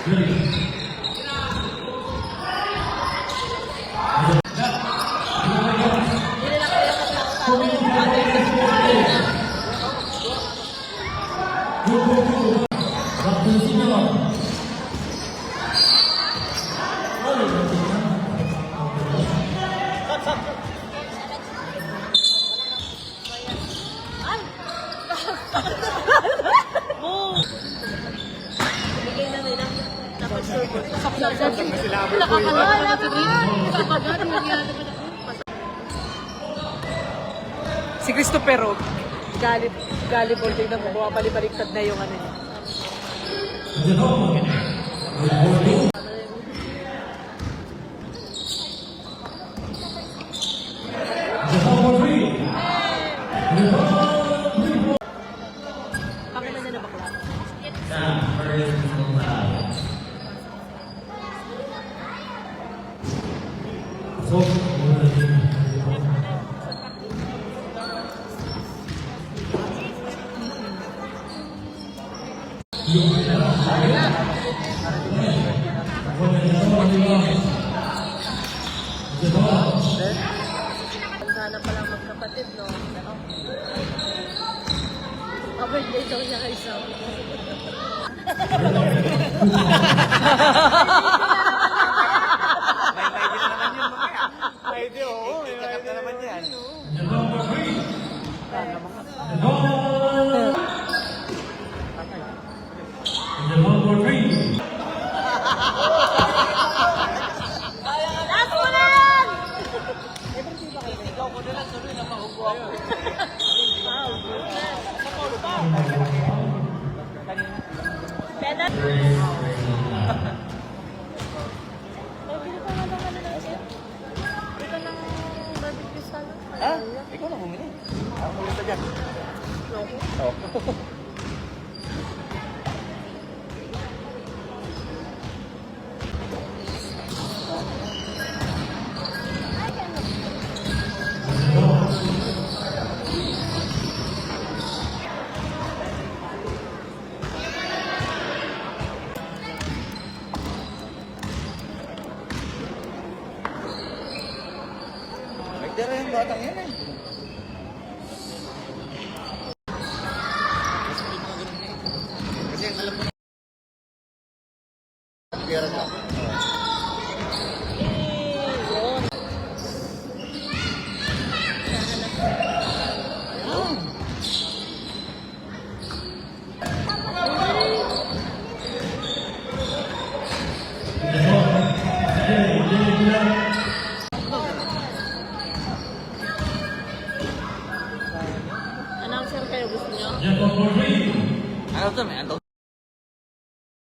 Si Cristopero, galibol din na bubuha, balibaliktad na yung ano niya. Pakita niya na bakla. Sana palang magkapatid, no? Birthday daw niya kay Sam. May idea naman yun mamaya. May idea, oo. May idea naman yan. Last mo na yan! Ikaw ko na lang tuloy na mahubo ako. Benan! Ha? Ikaw na bumili. Ako ulit na dyan. Oo. Nagdara yung batang yan eh. Kasi alam mo na. Pera ka. Announcer kayo, gusto nyo? Ano to, may ano?